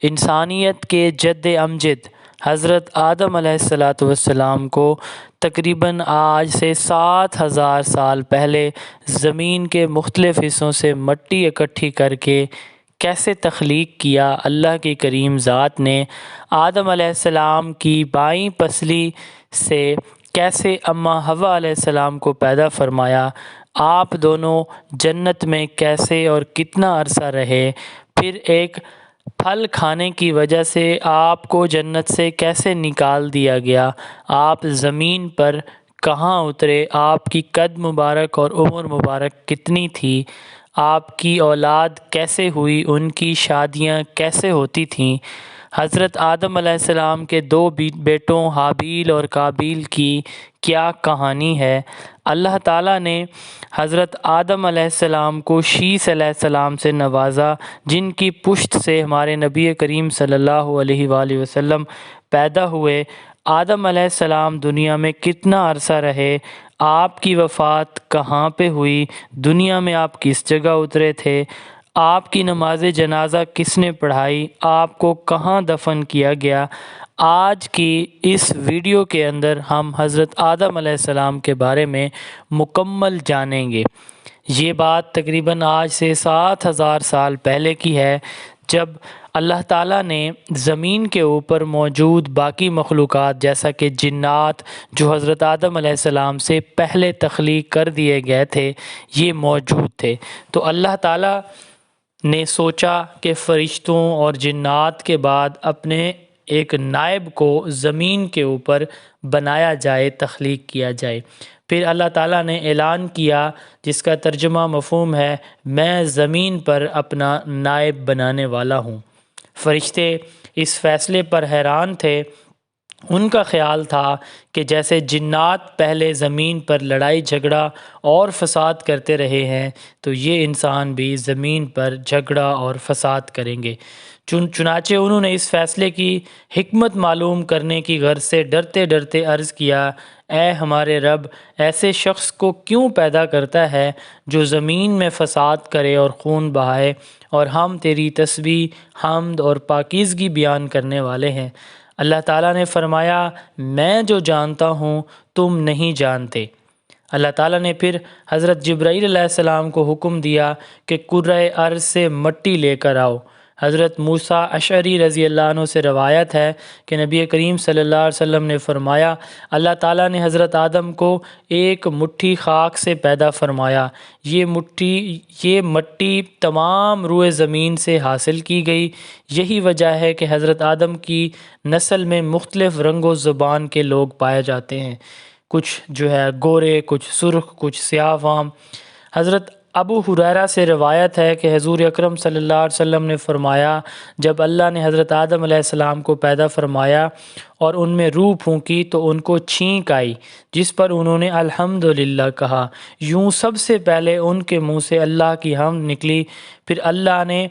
انسانیت کے جد امجد حضرت آدم علیہ السلام کو تقریباً آج سے 7,000 سال پہلے زمین کے مختلف حصوں سے مٹی اکٹھی کر کے کیسے تخلیق کیا اللہ کی کریم ذات نے۔ آدم علیہ السلام کی بائیں پسلی سے کیسے اماں حوا علیہ السلام کو پیدا فرمایا، آپ دونوں جنت میں کیسے اور کتنا عرصہ رہے، پھر ایک پھل کھانے کی وجہ سے آپ کو جنت سے کیسے نکال دیا گیا، آپ زمین پر کہاں اترے، آپ کی قد مبارک اور عمر مبارک کتنی تھی، آپ کی اولاد کیسے ہوئی، ان کی شادیاں کیسے ہوتی تھیں، حضرت آدم علیہ السلام کے 2 بیٹوں حابیل اور قابیل کی کیا کہانی ہے۔ اللہ تعالیٰ نے حضرت آدم علیہ السلام کو شیث علیہ السلام سے نوازا، جن کی پشت سے ہمارے نبی کریم صلی اللہ علیہ وآلہ وسلم پیدا ہوئے۔ آدم علیہ السلام دنیا میں کتنا عرصہ رہے، آپ کی وفات کہاں پہ ہوئی، دنیا میں آپ کس جگہ اترے تھے، آپ کی نماز جنازہ کس نے پڑھائی، آپ کو کہاں دفن کیا گیا۔ آج کی اس ویڈیو کے اندر ہم حضرت آدم علیہ السلام کے بارے میں مکمل جانیں گے۔ یہ بات تقریباً آج سے 7,000 سال پہلے کی ہے، جب اللہ تعالیٰ نے زمین کے اوپر موجود باقی مخلوقات جیسا کہ جنات جو حضرت آدم علیہ السلام سے پہلے تخلیق کر دیے گئے تھے، یہ موجود تھے۔ تو اللہ تعالیٰ نے سوچا کہ فرشتوں اور جنات کے بعد اپنے ایک نائب کو زمین کے اوپر بنایا جائے، تخلیق کیا جائے۔ پھر اللہ تعالیٰ نے اعلان کیا، جس کا ترجمہ مفہوم ہے، میں زمین پر اپنا نائب بنانے والا ہوں۔ فرشتے اس فیصلے پر حیران تھے۔ ان کا خیال تھا کہ جیسے جنات پہلے زمین پر لڑائی جھگڑا اور فساد کرتے رہے ہیں، تو یہ انسان بھی زمین پر جھگڑا اور فساد کریں گے۔ چنانچہ انہوں نے اس فیصلے کی حکمت معلوم کرنے کی غرض سے ڈرتے ڈرتے عرض کیا، اے ہمارے رب، ایسے شخص کو کیوں پیدا کرتا ہے جو زمین میں فساد کرے اور خون بہائے، اور ہم تیری تسبیح، حمد اور پاکیزگی بیان کرنے والے ہیں۔ اللہ تعالیٰ نے فرمایا، میں جو جانتا ہوں تم نہیں جانتے۔ اللہ تعالیٰ نے پھر حضرت جبرائیل علیہ السلام کو حکم دیا کہ کرۂ ارض سے مٹی لے کر آؤ۔ حضرت موسیٰ اشعری رضی اللہ عنہ سے روایت ہے کہ نبی کریم صلی اللہ علیہ وسلم نے فرمایا، اللہ تعالیٰ نے حضرت آدم کو ایک مٹھی خاک سے پیدا فرمایا، یہ مٹی تمام روئے زمین سے حاصل کی گئی۔ یہی وجہ ہے کہ حضرت آدم کی نسل میں مختلف رنگ و زبان کے لوگ پائے جاتے ہیں، کچھ جو ہے گورے، کچھ سرخ، کچھ سیاہ فام۔ حضرت ابو ہریرہ سے روایت ہے کہ حضور اکرم صلی اللہ علیہ وسلم نے فرمایا، جب اللہ نے حضرت آدم علیہ السلام کو پیدا فرمایا اور ان میں روح پھونکی تو ان کو چھینک آئی، جس پر انہوں نے الحمدللہ کہا۔ یوں سب سے پہلے ان کے منہ سے اللہ کی حمد نکلی، پھر اللہ نے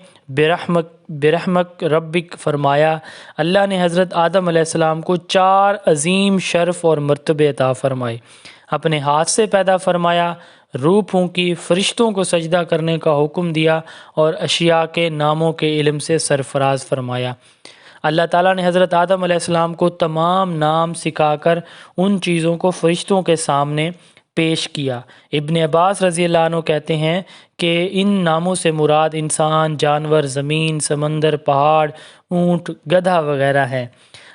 برحمک ربک فرمایا۔ اللہ نے حضرت آدم علیہ السلام کو 4 عظیم شرف اور مرتبے عطا فرمائے۔ اپنے ہاتھ سے پیدا فرمایا، روح پھونکی، فرشتوں کو سجدہ کرنے کا حکم دیا اور اشیاء کے ناموں کے علم سے سرفراز فرمایا۔ اللہ تعالیٰ نے حضرت آدم علیہ السلام کو تمام نام سکھا کر ان چیزوں کو فرشتوں کے سامنے پیش کیا۔ ابن عباس رضی اللہ عنہ کہتے ہیں کہ ان ناموں سے مراد انسان، جانور، زمین، سمندر، پہاڑ، اونٹ، گدھا وغیرہ ہیں۔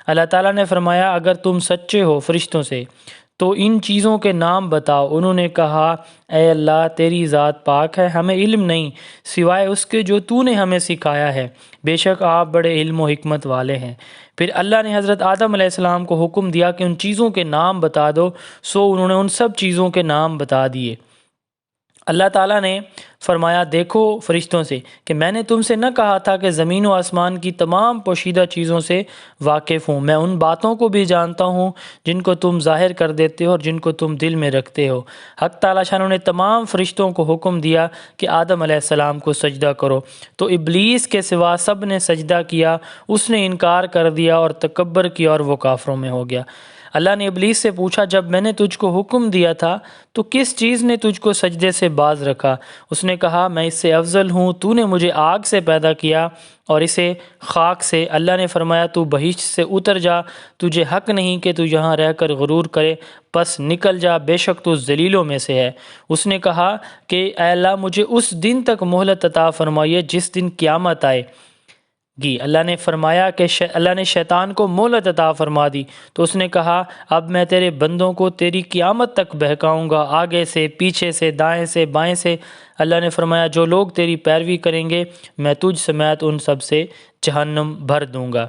اللہ تعالیٰ نے فرمایا، اگر تم سچے ہو فرشتوں سے تو ان چیزوں کے نام بتاؤ۔ انہوں نے کہا، اے اللہ، تیری ذات پاک ہے، ہمیں علم نہیں سوائے اس کے جو تو نے ہمیں سکھایا ہے، بے شک آپ بڑے علم و حکمت والے ہیں۔ پھر اللہ نے حضرت آدم علیہ السلام کو حکم دیا کہ ان چیزوں کے نام بتا دو، سو انہوں نے ان سب چیزوں کے نام بتا دیے۔ اللہ تعالیٰ نے فرمایا، دیکھو فرشتوں سے کہ میں نے تم سے نہ کہا تھا کہ زمین و آسمان کی تمام پوشیدہ چیزوں سے واقف ہوں، میں ان باتوں کو بھی جانتا ہوں جن کو تم ظاہر کر دیتے ہو اور جن کو تم دل میں رکھتے ہو۔ حق تعالیٰ شانہ نے تمام فرشتوں کو حکم دیا کہ آدم علیہ السلام کو سجدہ کرو، تو ابلیس کے سوا سب نے سجدہ کیا، اس نے انکار کر دیا اور تکبر کیا اور وہ کافروں میں ہو گیا۔ اللہ نے ابلیس سے پوچھا جب میں نے تجھ کو حکم دیا تھا تو کس چیز نے تجھ کو سجدے سے باز رکھا؟ اس نے کہا میں اس سے افضل ہوں، تو نے مجھے آگ سے پیدا کیا اور اسے خاک سے۔ اللہ نے فرمایا تو بہشت سے اتر جا، تجھے حق نہیں کہ تو یہاں رہ کر غرور کرے، پس نکل جا، بے شک تو ذلیلوں میں سے ہے۔ اس نے کہا کہ اے اللہ مجھے اس دن تک مہلت عطا فرمائیے جس دن قیامت آئے گی۔ اللہ نے فرمایا کہ اللہ نے شیطان کو مہلت عطا فرما دی، تو اس نے کہا اب میں تیرے بندوں کو تیری قیامت تک بہکاؤں گا، آگے سے، پیچھے سے، دائیں سے، بائیں سے۔ اللہ نے فرمایا جو لوگ تیری پیروی کریں گے میں تجھ سمیت ان سب سے جہنم بھر دوں گا۔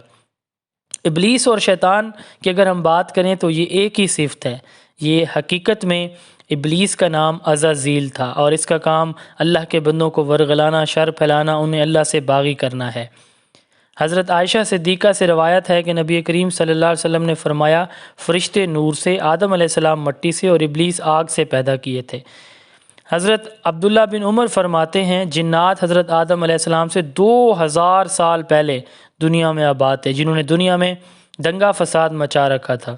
ابلیس اور شیطان کی اگر ہم بات کریں تو یہ ایک ہی صفت ہے۔ یہ حقیقت میں ابلیس کا نام عزازیل تھا اور اس کا کام اللہ کے بندوں کو ورغلانا، شر پھیلانا، انہیں اللہ سے باغی کرنا ہے۔ حضرت عائشہ صدیقہ سے روایت ہے کہ نبی کریم صلی اللہ علیہ وسلم نے فرمایا فرشتے نور سے، آدم علیہ السلام مٹی سے اور ابلیس آگ سے پیدا کیے تھے۔ حضرت عبداللہ بن عمر فرماتے ہیں جنات حضرت آدم علیہ السلام سے 2000 سال پہلے دنیا میں آباد تھے، جنہوں نے دنیا میں دنگا فساد مچا رکھا تھا۔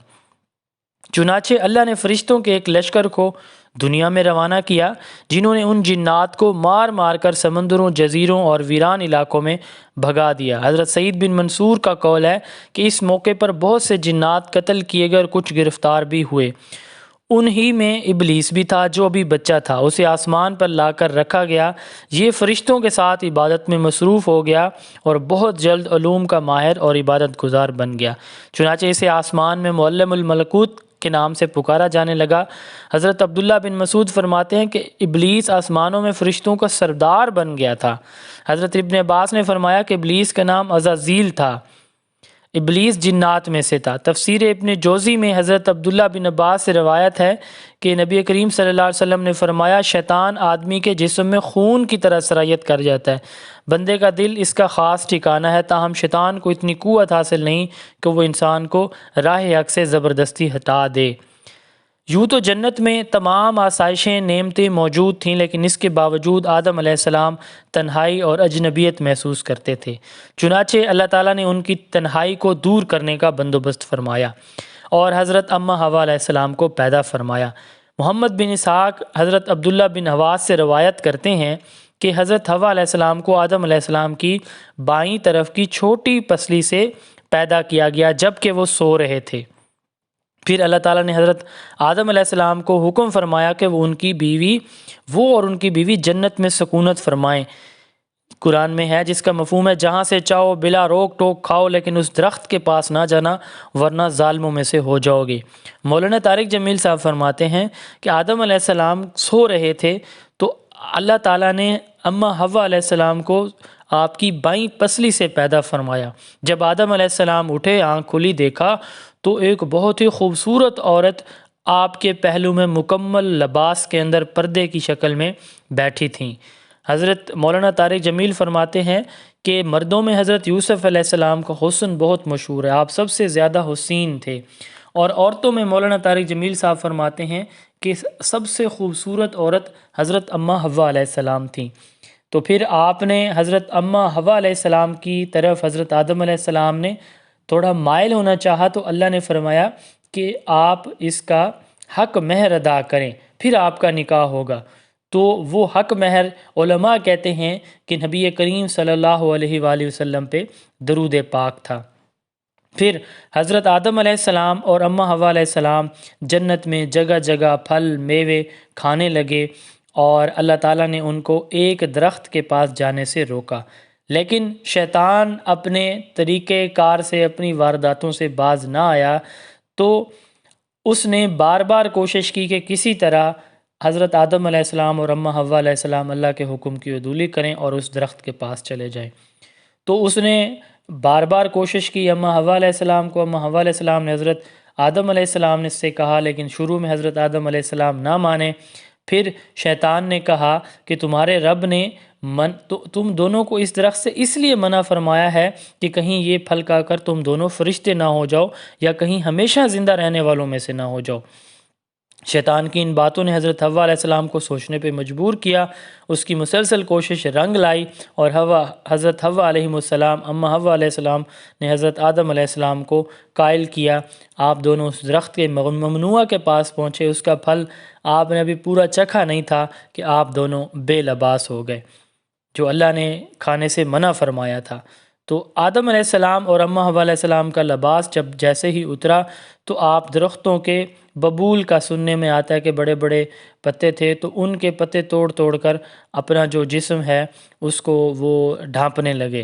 چنانچہ اللہ نے فرشتوں کے ایک لشکر کو دنیا میں روانہ کیا جنہوں نے ان جنات کو مار مار کر سمندروں، جزیروں اور ویران علاقوں میں بھگا دیا۔ حضرت سعید بن منصور کا قول ہے کہ اس موقع پر بہت سے جنات قتل کیے گئے اور کچھ گرفتار بھی ہوئے۔ انہی میں ابلیس بھی تھا جو ابھی بچہ تھا، اسے آسمان پر لا کر رکھا گیا، یہ فرشتوں کے ساتھ عبادت میں مصروف ہو گیا اور بہت جلد علوم کا ماہر اور عبادت گزار بن گیا، چنانچہ اسے آسمان میں معلم الملکوت کے نام سے پکارا جانے لگا۔ حضرت عبداللہ بن مسعود فرماتے ہیں کہ ابلیس آسمانوں میں فرشتوں کا سردار بن گیا تھا۔ حضرت ابن عباس نے فرمایا کہ ابلیس کا نام عزازیل تھا، ابلیس جنات میں سے تھا۔ تفسیر ابن جوزی میں حضرت عبداللہ بن عباس سے روایت ہے کہ نبی کریم صلی اللہ علیہ وسلم نے فرمایا شیطان آدمی کے جسم میں خون کی طرح سرایت کر جاتا ہے، بندے کا دل اس کا خاص ٹھکانہ ہے، تاہم شیطان کو اتنی قوت حاصل نہیں کہ وہ انسان کو راہ حق سے زبردستی ہٹا دے۔ یوں تو جنت میں تمام آسائشیں، نعمتیں موجود تھیں، لیکن اس کے باوجود آدم علیہ السلام تنہائی اور اجنبیت محسوس کرتے تھے، چنانچہ اللہ تعالیٰ نے ان کی تنہائی کو دور کرنے کا بندوبست فرمایا اور حضرت اماں حوا علیہ السلام کو پیدا فرمایا۔ محمد بن اسحاق حضرت عبداللہ بن حواس سے روایت کرتے ہیں کہ حضرت حوا علیہ السلام کو آدم علیہ السلام کی بائیں طرف کی چھوٹی پسلی سے پیدا کیا گیا جب کہ وہ سو رہے تھے۔ پھر اللہ تعالیٰ نے حضرت آدم علیہ السلام کو حکم فرمایا کہ وہ اور ان کی بیوی جنت میں سکونت فرمائیں۔ قرآن میں ہے جس کا مفہوم ہے جہاں سے چاہو بلا روک ٹوک کھاؤ، لیکن اس درخت کے پاس نہ جانا ورنہ ظالموں میں سے ہو جاؤ گے۔ مولانا طارق جمیل صاحب فرماتے ہیں کہ آدم علیہ السلام سو رہے تھے تو اللہ تعالیٰ نے اماں حوا علیہ السلام کو آپ کی بائیں پسلی سے پیدا فرمایا۔ جب آدم علیہ السلام اٹھے، آنکھ کھلی، دیکھا تو ایک بہت ہی خوبصورت عورت آپ کے پہلو میں مکمل لباس کے اندر پردے کی شکل میں بیٹھی تھیں۔ حضرت مولانا طارق جمیل فرماتے ہیں کہ مردوں میں حضرت یوسف علیہ السلام کا حسن بہت مشہور ہے، آپ سب سے زیادہ حسین تھے، اور عورتوں میں مولانا طارق جمیل صاحب فرماتے ہیں کہ سب سے خوبصورت عورت حضرت اماں حوا علیہ السلام تھیں۔ تو پھر آپ نے حضرت اماں حوا علیہ السلام کی طرف حضرت آدم علیہ السلام نے تھوڑا مائل ہونا چاہا تو اللہ نے فرمایا کہ آپ اس کا حق مہر ادا کریں، پھر آپ کا نکاح ہوگا۔ تو وہ حق مہر علماء کہتے ہیں کہ نبی کریم صلی اللہ علیہ وآلہ وسلم پہ درود پاک تھا۔ پھر حضرت آدم علیہ السلام اور اماں حوا علیہ السلام جنت میں جگہ جگہ پھل میوے کھانے لگے اور اللہ تعالیٰ نے ان کو ایک درخت کے پاس جانے سے روکا، لیکن شیطان اپنے طریقہ کار سے، اپنی وارداتوں سے باز نہ آیا، تو اس نے بار بار کوشش کی کہ کسی طرح حضرت آدم علیہ السلام اور اماں حوا علیہ السلام اللہ کے حکم کی عدولی کریں اور اس درخت کے پاس چلے جائیں۔ تو اس نے بار بار کوشش کی اماں حوا علیہ السلام کو، اماں حوا علیہ السلام نے حضرت آدم علیہ السلام نے اس سے کہا، لیکن شروع میں حضرت آدم علیہ السلام نہ مانے۔ پھر شیطان نے کہا کہ تمہارے رب نے تم دونوں کو اس درخت سے اس لیے منع فرمایا ہے کہ کہیں یہ پھل کھا کر تم دونوں فرشتے نہ ہو جاؤ یا کہیں ہمیشہ زندہ رہنے والوں میں سے نہ ہو جاؤ۔ شیطان کی ان باتوں نے حضرت حوا علیہ السلام کو سوچنے پہ مجبور کیا، اس کی مسلسل کوشش رنگ لائی، اور حضرت حوا علیہ السلام، اماں حوا علیہ السلام نے حضرت آدم علیہ السلام کو قائل کیا۔ آپ دونوں اس درخت کے ممنوعہ کے پاس پہنچے، اس کا پھل آپ نے ابھی پورا چکھا نہیں تھا کہ آپ دونوں بے لباس ہو گئے، جو اللہ نے کھانے سے منع فرمایا تھا۔ تو آدم علیہ السلام اور اماں حوا علیہ السلام کا لباس جب جیسے ہی اترا تو آپ درختوں کے ببول کا سننے میں آتا ہے کہ بڑے بڑے پتے تھے، تو ان کے پتے توڑ توڑ کر اپنا جو جسم ہے اس کو وہ ڈھانپنے لگے۔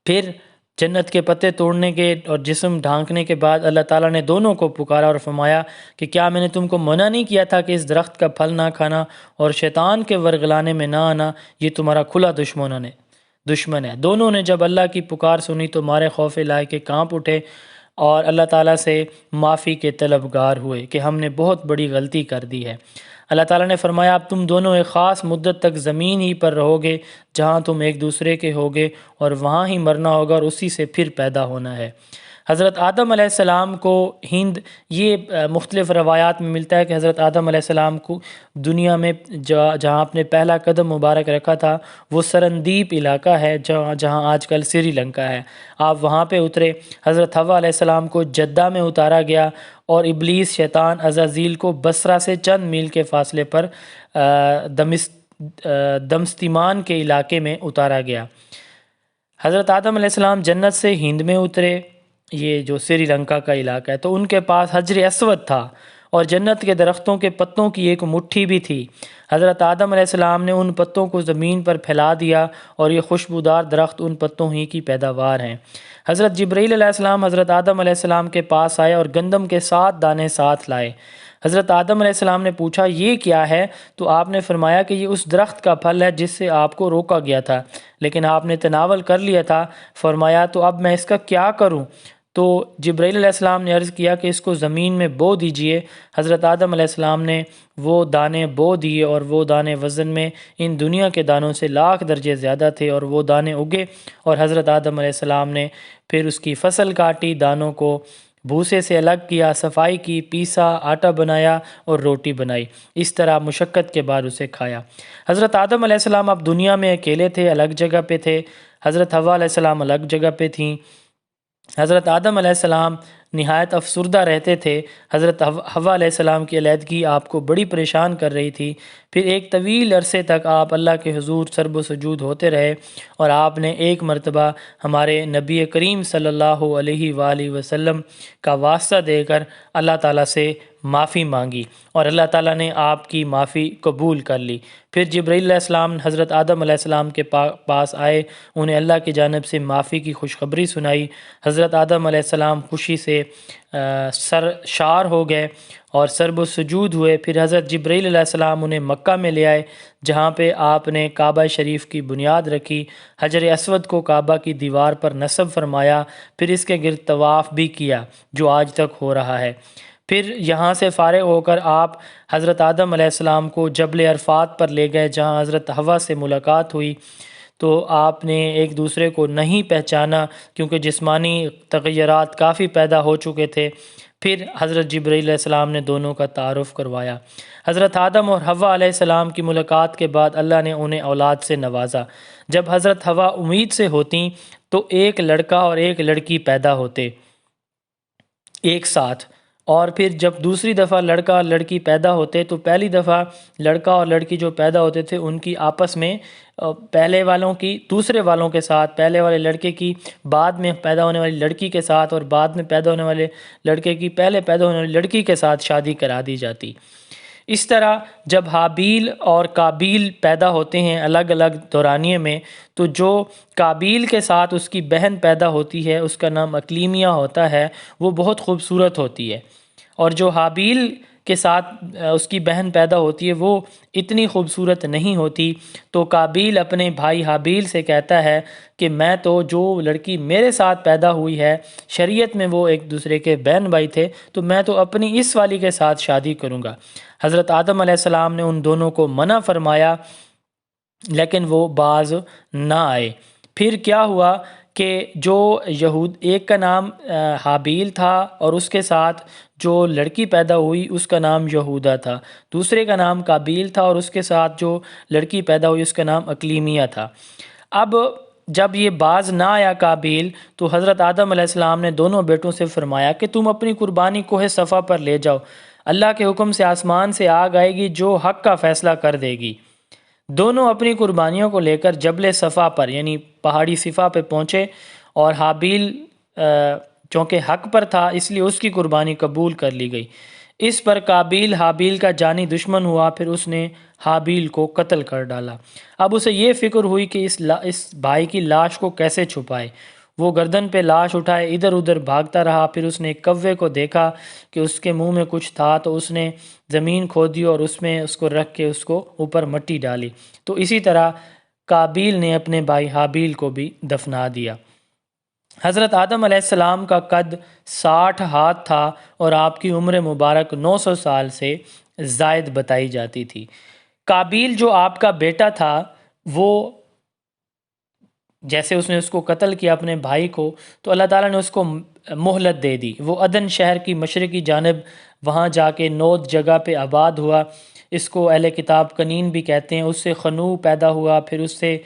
پھر جنت کے پتے توڑنے کے اور جسم ڈھانکنے کے بعد اللہ تعالیٰ نے دونوں کو پکارا اور فرمایا کہ کیا میں نے تم کو منع نہیں کیا تھا کہ اس درخت کا پھل نہ کھانا اور شیطان کے ورگلانے میں نہ آنا، یہ تمہارا کھلا دشمن ہے۔ دونوں نے جب اللہ کی پکار سنی تو مارے خوف الہی کے کانپ اٹھے اور اللہ تعالیٰ سے معافی کے طلبگار ہوئے کہ ہم نے بہت بڑی غلطی کر دی ہے۔ اللہ تعالیٰ نے فرمایا اب تم دونوں ایک خاص مدت تک زمین ہی پر رہو گے جہاں تم ایک دوسرے کے ہوگے، اور وہاں ہی مرنا ہوگا اور اسی سے پھر پیدا ہونا ہے۔ حضرت آدم علیہ السلام کو یہ مختلف روایات میں ملتا ہے کہ حضرت آدم علیہ السلام کو دنیا میں جہاں اپنے پہلا قدم مبارک رکھا تھا وہ سرندیپ علاقہ ہے جہاں آج کل سری لنکا ہے، آپ وہاں پہ اترے۔ حضرت حوا علیہ السلام کو جدہ میں اتارا گیا اور ابلیس شیطان عزازیل کو بصرہ سے چند میل کے فاصلے پر دمستیمان کے علاقے میں اتارا گیا۔ حضرت آدم علیہ السلام جنت سے ہند میں اترے، یہ جو سری لنکا کا علاقہ ہے، تو ان کے پاس حجر اسود تھا اور جنت کے درختوں کے پتوں کی ایک مٹھی بھی تھی۔ حضرت آدم علیہ السلام نے ان پتوں کو زمین پر پھیلا دیا اور یہ خوشبودار درخت ان پتوں ہی کی پیداوار ہیں۔ حضرت جبرائیل علیہ السلام حضرت آدم علیہ السلام کے پاس آئے اور گندم کے 7 دانے ساتھ لائے۔ حضرت آدم علیہ السلام نے پوچھا یہ کیا ہے؟ تو آپ نے فرمایا کہ یہ اس درخت کا پھل ہے جس سے آپ کو روکا گیا تھا، لیکن آپ نے تناول کر لیا تھا۔ فرمایا تو اب میں اس کا کیا کروں؟ تو جبرائیل علیہ السلام نے عرض کیا کہ اس کو زمین میں بو دیجئے۔ حضرت آدم علیہ السلام نے وہ دانے بو دیے اور وہ دانے وزن میں ان دنیا کے دانوں سے 1,00,000 درجے زیادہ تھے، اور وہ دانے اگے اور حضرت آدم علیہ السلام نے پھر اس کی فصل کاٹی، دانوں کو بھوسے سے الگ کیا، صفائی کی، پیسا، آٹا بنایا اور روٹی بنائی، اس طرح مشقت کے بعد اسے کھایا۔ حضرت آدم علیہ السلام اب دنیا میں اکیلے تھے، الگ جگہ پہ تھے۔ حضرت حوا علیہ السلام الگ جگہ پہ تھیں۔ حضرت آدم علیہ السلام نہایت افسردہ رہتے تھے۔ حضرت حوا علیہ السلام کی علیحدگی آپ کو بڑی پریشان کر رہی تھی۔ پھر ایک طویل عرصے تک آپ اللہ کے حضور سرب و سجود ہوتے رہے، اور آپ نے ایک مرتبہ ہمارے نبی کریم صلی اللہ علیہ وآلہ وسلم کا واسطہ دے کر اللہ تعالیٰ سے معافی مانگی، اور اللہ تعالیٰ نے آپ کی معافی قبول کر لی۔ پھر جبرائیل علیہ السلام حضرت آدم علیہ السلام کے پاس آئے، انہیں اللہ کی جانب سے معافی کی خوشخبری سنائی۔ حضرت آدم علیہ السلام خوشی سے سرشار ہو گئے اور سرب و سجود ہوئے۔ پھر حضرت جبرائیل علیہ السلام انہیں مکہ میں لے آئے، جہاں پہ آپ نے کعبہ شریف کی بنیاد رکھی، حجر اسود کو کعبہ کی دیوار پر نصب فرمایا، پھر اس کے گرد طواف بھی کیا جو آج تک ہو رہا ہے۔ پھر یہاں سے فارغ ہو کر آپ حضرت آدم علیہ السلام کو جبل عرفات پر لے گئے، جہاں حضرت حوا سے ملاقات ہوئی۔ تو آپ نے ایک دوسرے کو نہیں پہچانا کیونکہ جسمانی تغیرات کافی پیدا ہو چکے تھے۔ پھر حضرت جبرائیل علیہ السلام نے دونوں کا تعارف کروایا۔ حضرت آدم اور حوا علیہ السلام کی ملاقات کے بعد اللہ نے انہیں اولاد سے نوازا۔ جب حضرت حوا امید سے ہوتیں تو ایک لڑکا اور ایک لڑکی پیدا ہوتے ایک ساتھ، اور پھر جب دوسری دفعہ لڑکا اور لڑکی پیدا ہوتے تو پہلی دفعہ لڑکا اور لڑکی جو پیدا ہوتے تھے ان کی آپس میں پہلے والوں کی دوسرے والوں کے ساتھ، پہلے والے لڑکے کی بعد میں پیدا ہونے والی لڑکی کے ساتھ، اور بعد میں پیدا ہونے والے لڑکے کی پہلے پیدا ہونے والی لڑکی کے ساتھ شادی کرا دی جاتی۔ اس طرح جب حابیل اور قابیل پیدا ہوتے ہیں الگ الگ دورانیے میں، تو جو قابیل کے ساتھ اس کی بہن پیدا ہوتی ہے اس کا نام اقلیمیہ ہوتا ہے، وہ بہت خوبصورت ہوتی ہے، اور جو حابیل کے ساتھ اس کی بہن پیدا ہوتی ہے وہ اتنی خوبصورت نہیں ہوتی۔ تو قابیل اپنے بھائی حابیل سے کہتا ہے کہ میں تو جو لڑکی میرے ساتھ پیدا ہوئی ہے، شریعت میں وہ ایک دوسرے کے بہن بھائی تھے، تو میں تو اپنی اس والی کے ساتھ شادی کروں گا۔ حضرت آدم علیہ السلام نے ان دونوں کو منع فرمایا، لیکن وہ باز نہ آئے۔ پھر کیا ہوا کہ جو ایک کا نام حابیل تھا اور اس کے ساتھ جو لڑکی پیدا ہوئی اس کا نام یہودا تھا، دوسرے کا نام قابیل تھا اور اس کے ساتھ جو لڑکی پیدا ہوئی اس کا نام اقلیمیہ تھا۔ اب جب یہ باز نہ آیا قابیل تو حضرت آدم علیہ السلام نے دونوں بیٹوں سے فرمایا کہ تم اپنی قربانی کوہ صفا پر لے جاؤ، اللہ کے حکم سے آسمان سے آگ آئے گی جو حق کا فیصلہ کر دے گی۔ دونوں اپنی قربانیوں کو لے کر جبل صفا پر یعنی پہاڑی صفا پہ پہنچے، اور حابیل چونکہ حق پر تھا اس لیے اس کی قربانی قبول کر لی گئی۔ اس پر قابیل حابیل کا جانی دشمن ہوا، پھر اس نے حابیل کو قتل کر ڈالا۔ اب اسے یہ فکر ہوئی کہ اس بھائی کی لاش کو کیسے چھپائے۔ وہ گردن پہ لاش اٹھائے ادھر ادھر بھاگتا رہا، پھر اس نے ایک کوے کو دیکھا کہ اس کے منہ میں کچھ تھا تو اس نے زمین کھودی اور اس میں اس کو رکھ کے اس کو اوپر مٹی ڈالی۔ تو اسی طرح قابیل نے اپنے بھائی حابیل کو بھی دفنا دیا۔ حضرت آدم علیہ السلام کا قد 60 ہاتھ تھا اور آپ کی عمر مبارک 900 سال سے زائد بتائی جاتی تھی۔ قابیل جو آپ کا بیٹا تھا وہ جیسے اس نے اس کو قتل کیا اپنے بھائی کو، تو اللہ تعالیٰ نے اس کو مہلت دے دی۔ وہ عدن شہر کی مشرقی جانب وہاں جا کے نود جگہ پہ آباد ہوا۔ اس کو اہل کتاب کنین بھی کہتے ہیں۔ اس سے خنوع پیدا ہوا، پھر اس سے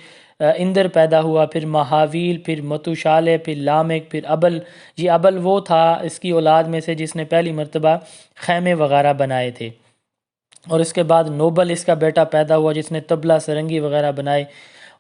اندر پیدا ہوا، پھر مہاویل، پھر متوشالے، پھر لامک، پھر ابل۔ یہ ابل وہ تھا اس کی اولاد میں سے جس نے پہلی مرتبہ خیمے وغیرہ بنائے تھے، اور اس کے بعد نوبل اس کا بیٹا پیدا ہوا جس نے طبلہ سرنگی وغیرہ بنائے۔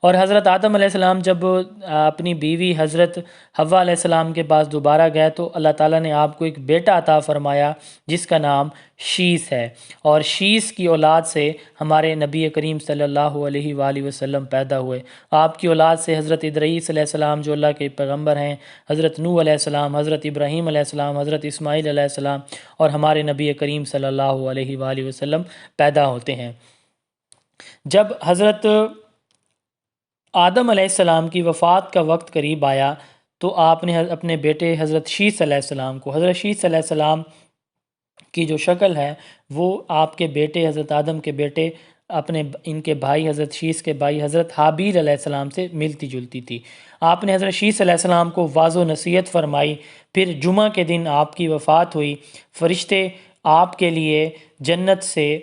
اور حضرت آدم علیہ السلام جب اپنی بیوی حضرت حوا علیہ السلام کے پاس دوبارہ گئے تو اللہ تعالیٰ نے آپ کو ایک بیٹا عطا فرمایا جس کا نام شیس ہے، اور شیس کی اولاد سے ہمارے نبی کریم صلی اللہ علیہ وآلہ وسلم پیدا ہوئے۔ آپ کی اولاد سے حضرت ادریس علیہ السلام جو اللہ کے پیغمبر ہیں، حضرت نوح علیہ السلام، حضرت ابراہیم علیہ السلام، حضرت اسماعیل علیہ السلام اور ہمارے نبی کریم صلی اللہ علیہ وآلہ وسلم پیدا ہوتے ہیں۔ جب حضرت آدم علیہ السلام کی وفات کا وقت قریب آیا تو آپ نے اپنے بیٹے حضرت شیس علیہ السلام کو، حضرت شیس علیہ السلام کی جو شکل ہے وہ آپ کے بیٹے حضرت آدم کے بیٹے ان کے بھائی حضرت شیس کے بھائی حضرت حابیل علیہ السلام سے ملتی جلتی تھی۔ آپ نے حضرت شیس علیہ السلام کو واضح و نصیحت فرمائی۔ پھر جمعہ کے دن آپ کی وفات ہوئی، فرشتے آپ کے لیے جنت سے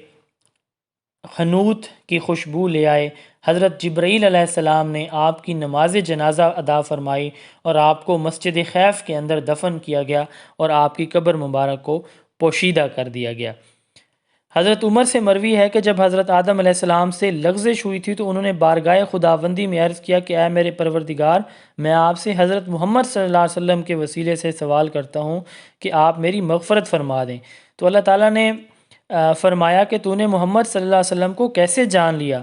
حنوط کی خوشبو لے آئے۔ حضرت جبرائیل علیہ السلام نے آپ کی نماز جنازہ ادا فرمائی اور آپ کو مسجد خیف کے اندر دفن کیا گیا اور آپ کی قبر مبارک کو پوشیدہ کر دیا گیا۔ حضرت عمر سے مروی ہے کہ جب حضرت آدم علیہ السلام سے لغزش ہوئی تھی تو انہوں نے بارگاہ خداوندی میں عرض کیا کہ اے میرے پروردگار، میں آپ سے حضرت محمد صلی اللہ علیہ وسلم کے وسیلے سے سوال کرتا ہوں کہ آپ میری مغفرت فرما دیں۔ تو اللہ تعالیٰ نے فرمایا کہ تو نے محمد صلی اللہ علیہ وسلم کو کیسے جان لیا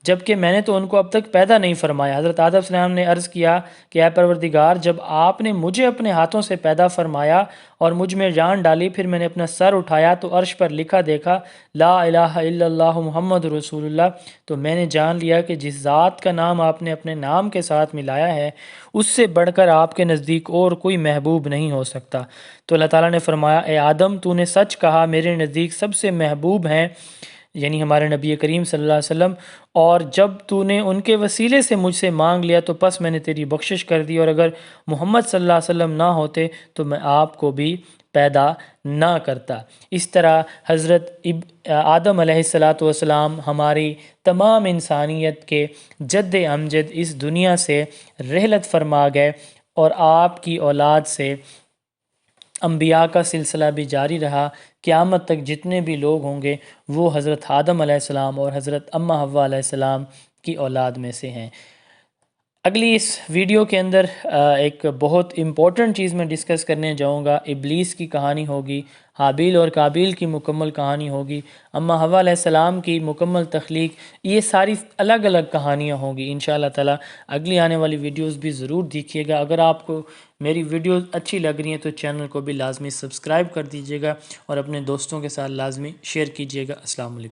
جبکہ میں نے تو ان کو اب تک پیدا نہیں فرمایا۔ حضرت آدم علیہ السلام نے عرض کیا کہ اے پروردگار، جب آپ نے مجھے اپنے ہاتھوں سے پیدا فرمایا اور مجھ میں جان ڈالی، پھر میں نے اپنا سر اٹھایا تو عرش پر لکھا دیکھا لا الہ الا اللہ محمد رسول اللہ، تو میں نے جان لیا کہ جس ذات کا نام آپ نے اپنے نام کے ساتھ ملایا ہے اس سے بڑھ کر آپ کے نزدیک اور کوئی محبوب نہیں ہو سکتا۔ تو اللہ تعالیٰ نے فرمایا اے آدم، تو نے سچ کہا، میرے نزدیک سب سے محبوب ہیں یعنی ہمارے نبی کریم صلی اللہ علیہ وسلم، اور جب تو نے ان کے وسیلے سے مجھ سے مانگ لیا تو پس میں نے تیری بخشش کر دی، اور اگر محمد صلی اللہ علیہ وسلم نہ ہوتے تو میں آپ کو بھی پیدا نہ کرتا۔ اس طرح حضرت آدم علیہ السلام ہماری تمام انسانیت کے جد امجد اس دنیا سے رحلت فرما گئے، اور آپ کی اولاد سے انبیاء کا سلسلہ بھی جاری رہا۔ قیامت تک جتنے بھی لوگ ہوں گے وہ حضرت آدم علیہ السلام اور حضرت اماں حوا علیہ السلام کی اولاد میں سے ہیں۔ اگلی اس ویڈیو کے اندر ایک بہت امپورٹنٹ چیز میں ڈسکس کرنے جاؤں گا، ابلیس کی کہانی ہوگی، حابیل اور قابیل کی مکمل کہانی ہوگی، اماں حوا علیہ السلام کی مکمل تخلیق، یہ ساری الگ الگ کہانیاں ہوں گی انشاءاللہ تعالی۔ اگلی آنے والی ویڈیوز بھی ضرور دیکھیے گا۔ اگر آپ کو میری ویڈیوز اچھی لگ رہی ہیں تو چینل کو بھی لازمی سبسکرائب کر دیجیے گا اور اپنے دوستوں کے ساتھ لازمی شیئر کیجیے گا۔ السلام علیکم۔